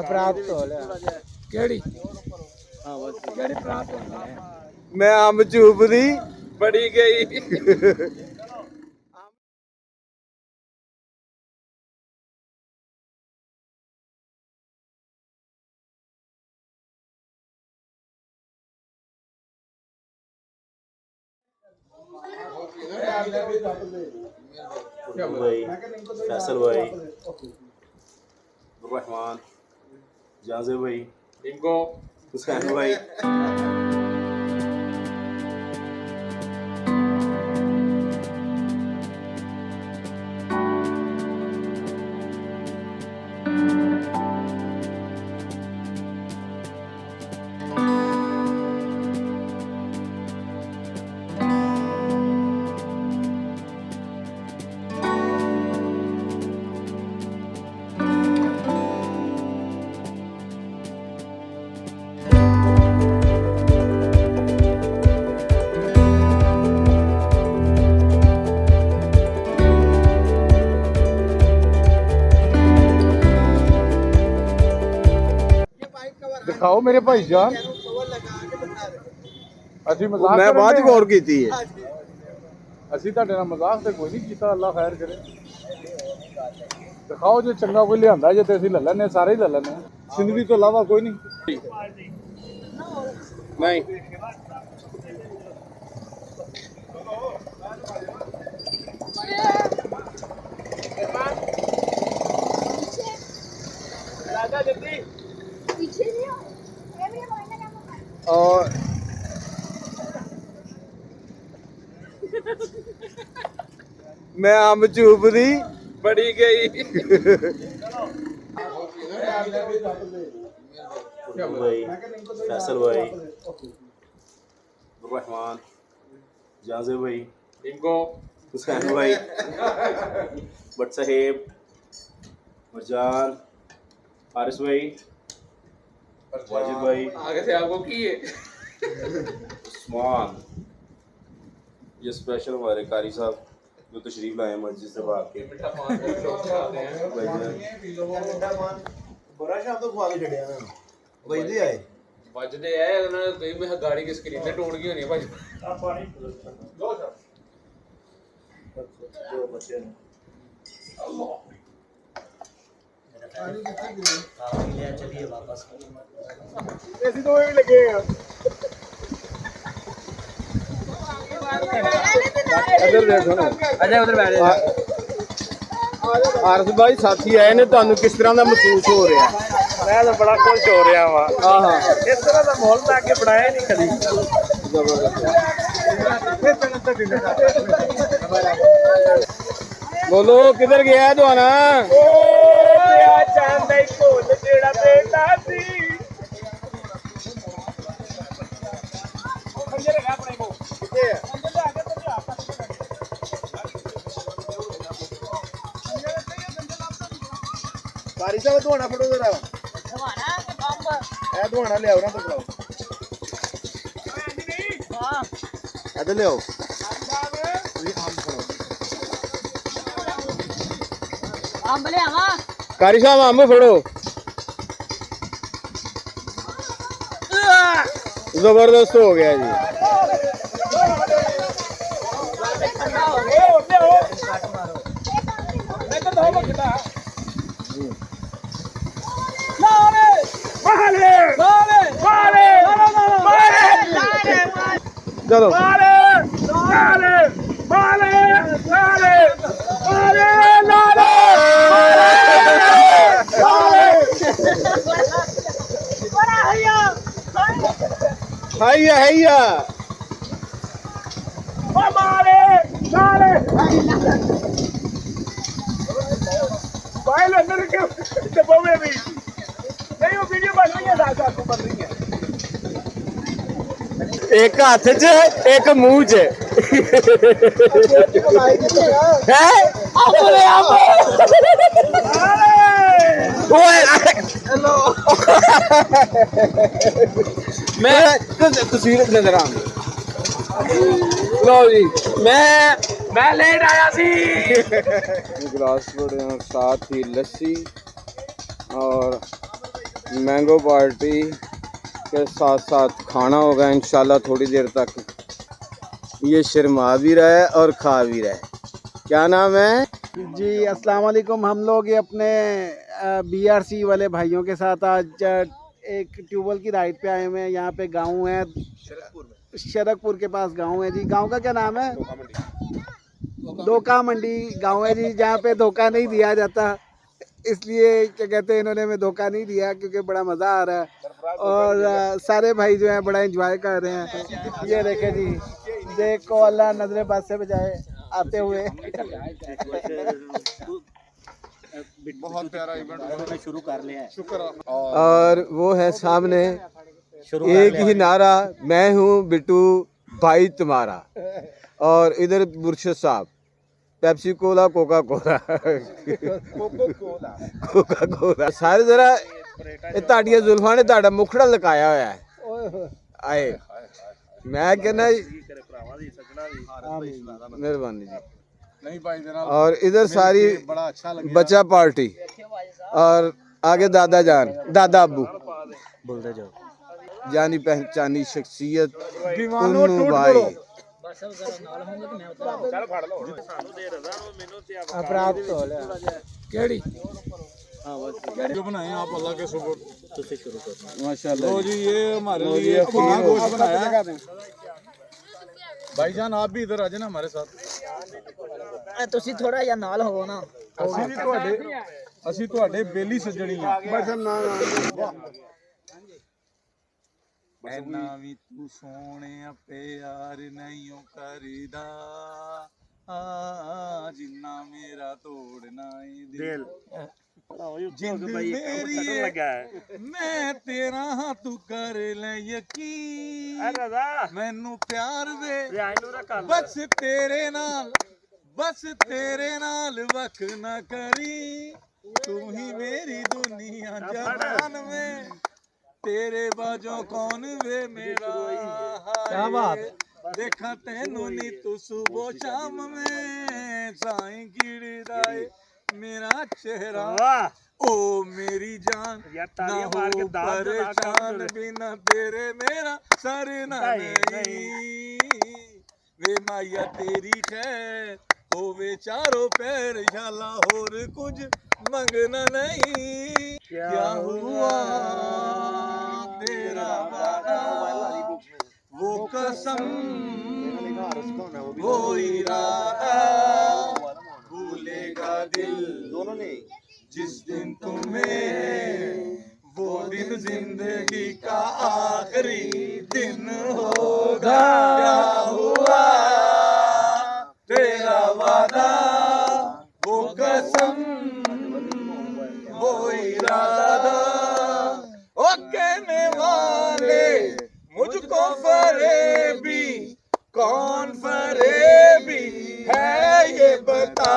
प्राप्त हो लिया केड़ी हाँ बस केड़ी प्राप्त हो मैं अंब चूप दी बड़ी गई भाई फैसल भाई रहमान जाजे भाई इनको हुसैन भाई दिखाओ मेरे भाईजान ਅਸੀਂ ਮਜ਼ਾਕ मैं बाद ही गौर की थी ਅਸੀਂ ਤੁਹਾਡੇ ਨਾਲ ਮਜ਼ਾਕ ਤੇ ਕੋਈ ਨਹੀਂ ਕੀਤਾ ਅੱਲਾ ਖੈਰ ਕਰੇ ਦਿਖਾਓ ਜੇ ਚੰਗਾ ਕੋਈ ਲਿਆਂਦਾ ਜੇ ਤੇ ਅਸੀਂ ਲੈ ਲੈਣੇ ਸਾਰੇ ਹੀ ਲੈ ਲੈਣੇ ਸਿੰਦਰੀ ਤੋਂ ਇਲਾਵਾ ਕੋਈ ਨਹੀਂ नहीं और मैं अंब चूप दी बड़ी गई भाई फैसल भाई रहमान जाजे भाई इनको हुसैन भाई बट साहेब मरजान हारिस भाई वाजिद भाई आगे से आपको की है उस्मान ये स्पेशल हमारे कारी साहब जो तशरीफ लाए मस्जिद से भाग के मीठा पान के शौक खाते हैं भाईजान बड़ा शाम तो खवा के छड़िया ना वही आए बजदे है उन्होंने कई में गाड़ी की स्क्रीन टूट गई होनी है भाई जो बच्चे ने चलिए वापस ऐसी तो भी लगेगा इधर देखो ना अच्छा उधर बैठ आरस भाई साथी आए ने ਤੁਹਾਨੂੰ ਕਿਸ ਤਰ੍ਹਾਂ ਦਾ ਮਹਿਸੂਸ ਹੋ ਰਿਹਾ ਮੈਂ ਤਾਂ ਬੜਾ ਖੁਸ਼ ਹੋ ਰਿਹਾ ਵਾਂ ਹਾਂ ਹਾਂ ਇਸ ਤਰ੍ਹਾਂ ਦਾ ਮਾਹੌਲ ਮੈਂ ਅੱਗੇ ਬਣਾਇਆ ਨਹੀਂ ਕਦੀ बोलो किधर गया दुआना कारी साहब दुआना फड़ो जरा दुआना ले आओ ना तो फड़ाओ इधर ले आओ कारी साहब अंब फड़ो जबरदस्त हो गया जी चलो हैया हैया एक हाथ च एक मुंह च मैं तस्वीर नजर आ लो जी मैं लेट आया सी गिलास बड़े और साथ ही लस्सी और मैंगो पार्टी के साथ साथ खाना होगा इंशाल्लाह थोड़ी देर तक। ये शर्मा भी रहा है और खा भी रहा है। क्या नाम है जी अस्सलाम वालेकुम। हम लोग ये अपने BRC वाले भाइयों के साथ आज एक ट्यूबवेल की राइड पे आए हुए हैं। यहाँ पे गांव है शरकपुर के पास गांव है जी। गांव का क्या नाम है? धोखा मंडी गांव है जी, जहाँ पे धोखा नहीं दिया जाता, इसलिए क्या कहते हैं इन्होंने हमें धोखा नहीं दिया क्योंकि बड़ा मज़ा आ रहा है और सारे भाई जो हैं बड़ा एंजॉय कर रहे हैं। ये देखे जी, देखो अल्लाह नजरे बद से बचाए आते हुए। बहुत प्यारा इवेंट शुरू कर लिया है। शुक्र। और वो है सामने एक ही नारा, मैं हूँ बिट्टू भाई तुम्हारा। और इधर मुर्शिद साहब Pepsi Cola Coca Cola Coca Cola सारे जरा ਤੁਹਾਡੀਆਂ ਜ਼ੁਲਫਾਂ ਨੇ ਤੁਹਾਡਾ ਮੁਖੜਾ ਲਕਾਇਆ ਹੋਇਆ ਹੈ। ਆਏ ਮੈਂ ਕਹਿੰਦਾ ਮਿਹਰਬਾਨੀ जी। नहीं भाई जनाब। और इधर सारी बड़ा अच्छा लगा। बच्चा पार्टी और आगे दादा जान दादा अब्बू बोलते जाओ। जानी पहचानी शख्सियत दीवानो उन्नू टूट भाई। जो बनाए आप अल्लाह के शुक्र। माशाल्लाह लो जी ये हमारे लो जी, लिए अखीर खाना हो गोश्त बनाया है। भाईजान आप भी इधर आ जाना हमारे साथ। ਤੁਸੀਂ ਥੋੜਾ ਜਿਹਾ ਨਾਲ ਹੋਵੋ ਨਾ। ਅਸੀਂ ਤੁਹਾਡੇ ਬੇਲੀ ਸੱਜਣੀ ਆ। ਐਨਾ ਵੀ ਤੂੰ ਸੋਹਣਿਆ ਪਿਆਰ ਨਹੀਂ ਕਰਦਾ ਆ ਜਿੰਨਾ ਮੇਰਾ ਤੋੜਨਾ ਏ ਦਿਲ। ਜਿੰਦ ਮੇਰੀ ਲੱਗਾ ਮੈਂ ਤੇਰਾ ਹਾਂ ਤੂੰ ਕਰ ਲੈ ਯਕੀਨ ਮੈਨੂੰ ਪਿਆਰ ਦੇ ਬਸ ਤੇਰੇ ਨਾਲ ਵਖ ਨਾ ਕਰੀ ਤੂੰ ਹੀ ਮੇਰੀ ਦੁਨੀਆ ਜਹਾਨ में तेरे बाजों कौन वे मेरा क्या बात देखा तेनू नी तू सुबह शाम में साईं गिरदाए मेरा चेहरा ओ मेरी जान ना हो परेशान बिना तेरे मेरा सरना नहीं वे माया तेरी खैर होवे चारों पैर शाला होर कुछ मंगना नहीं क्या हुआ तेरा वादा वो कसम वो इरादा भूलेगा दिल जिस दिन तुम्हें वो दिन जिंदगी का आखिरी दिन होगा क्या हुआ तेरा वादा वो कसम वो इरादा ओ कहने वाले मुझको फरेबी कौन फरेबी है ये बता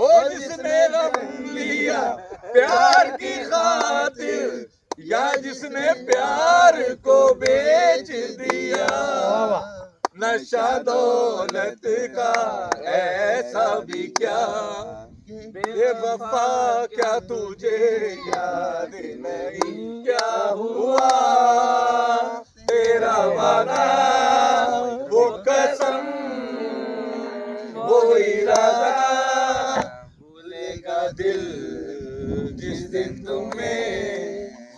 ओ जिसने रख लिया प्यार की खातिर या जिसने प्यार को बेच दिया नशा दौलत का ऐसा भी क्या बेवफा क्या तुझे याद नहीं क्या हुआ तेरा वादा वो कसम वो इरादा भूलेगा दिल जिस दिन तुम्हें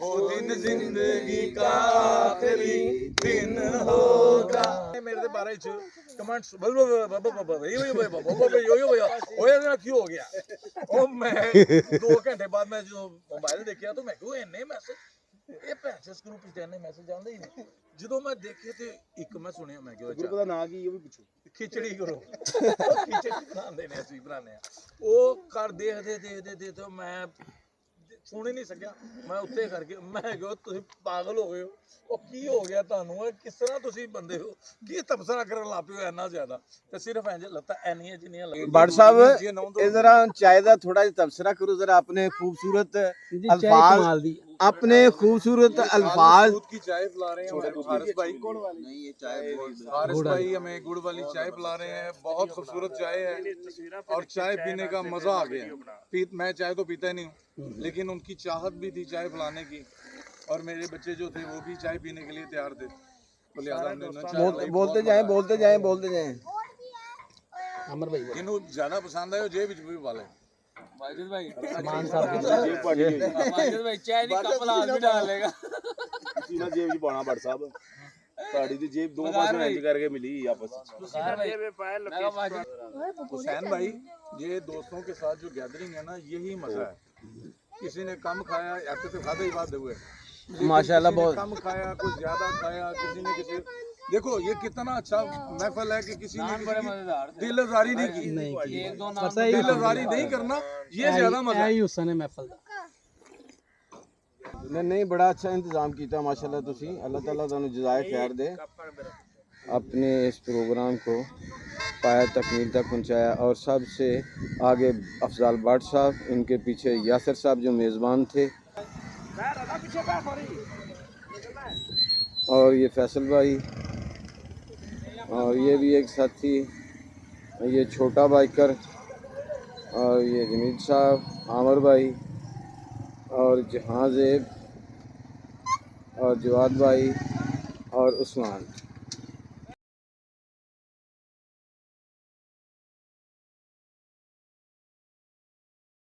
वो दिन जिंदगी का आखिरी दिन होगा। मेरे बारे च कमेंट्स होया क्यों हो गया ओ मैं 2 घंटे बाद मैं जो मोबाइल देखिया तो मैं क्यों इन्ने मैसेज ये पैसे ग्रुप च इन्ने मैसेज आंदे ही नहीं ਜਦੋਂ ਮੈਂ ਦੇਖੇ ਤੇ ਇੱਕ ਮੈਂ ਸੁਣਿਆ ਮੈਂ ਕਿਹਾ ਅੱਛਾ ਉਹਦਾ ਨਾਂ ਕੀ ਉਹ ਵੀ ਪੁੱਛੋ ਖਿਚੜੀ ਕਰੋ ਖਿਚੜੀ ਬਣਾਉਂਦੇ ਨੇ ਅਸੀਂ ਬਣਾਉਂਦੇ ਆ ਉਹ ਕਰ ਦੇਖਦੇ ਤੇ ਮੈਂ ਸੁਣ ਹੀ ਨਹੀਂ ਸਕਿਆ ਮੈਂ ਉੱਤੇ ਕਰਕੇ ਮੈਂ ਕਿਹਾ ਤੁਸੀਂ ਪਾਗਲ ਹੋ ਗਏ ਹੋ ਉਹ ਕੀ ਹੋ ਗਿਆ ਤੁਹਾਨੂੰ ਇਹ ਕਿਸ ਤਰ੍ਹਾਂ ਤੁਸੀਂ ਬੰਦੇ ਹੋ ਕੀ ਤਬਸਰਾ ਕਰਨ ਲੱਗ ਪਏ ਹੋ ਇੰਨਾ ਜ਼ਿਆਦਾ ਤੇ ਸਿਰਫ ਇੰਜ ਲੱਤਾਂ ਐਨੀਆਂ ਜਿੰਨੀਆਂ भट्ट साहब जरा चाय का थोड़ा जिहा तबसरा करो जरा अपने खूबसूरत अल्फाज अपने खूबसूरत अल्फाज दूध की चाय पिला रहे हैं हमें हारिस भाई। हारिस भाई हमें गुड़ वाली चाय पिला रहे हैं, बहुत खूबसूरत चाय है और चाय पीने का मजा आ गया। मैं चाय तो पीता ही नहीं हूँ, लेकिन उनकी चाहत भी थी चाय पिलाने की, और मेरे बच्चे जो थे वो भी चाय पीने के लिए तैयार थे, तो लिहाजा हमने उन्हें चाय पिलाई। बोलते जाएं बोलते जाएं बोलते जाएं। जिन्हों ज्यादा पसंद आए जेब भी वाले माजिद भाई चाय नहीं कप ला भी डालेगा ਤੁਸੀਂ ਨਾ ਜੇਬ 'ਚ ਪਾਉਣਾ ਬੜ ਸਾਹਿਬ, ਤੁਹਾਡੀ ਦੀ ਜੇਬ ਦੋ ਪਾਸੇ ਇੰਜ ਕਰਕੇ ਮਿਲੀ आपस में। हुसैन भाई, ये दोस्तों के साथ जो गैदरिंग है ना, यही मजा है। किसी ने कम खाया, ऐसे तो खाते ही बात हुए, माशाल्लाह बहुत कम खाया, कुछ ज्यादा खाया, किसी ने किसी। देखो ये कितना अच्छा महफल है कि किसी ने किसी दिल आजारी नहीं की, दिल आजारी नहीं करना, ये ज्यादा मजा है। नहीं बड़ा अच्छा इंतजाम किया माशाल्लाह तुसी, अल्लाह ताला तुहानू जज़ाए खैर दे। अपने इस प्रोग्राम को पाया तकमील तक पहुंचाया, और सबसे आगे अफजाल भट्ट साहब, इनके पीछे यासर साहब जो मेज़बान थे, और ये फैसल भाई, और ये भी एक साथी, ये छोटा बाइकर, और ये जमील साहब, आमर भाई, और जहां ज़ेब, और जवाद भाई, और उस्मान।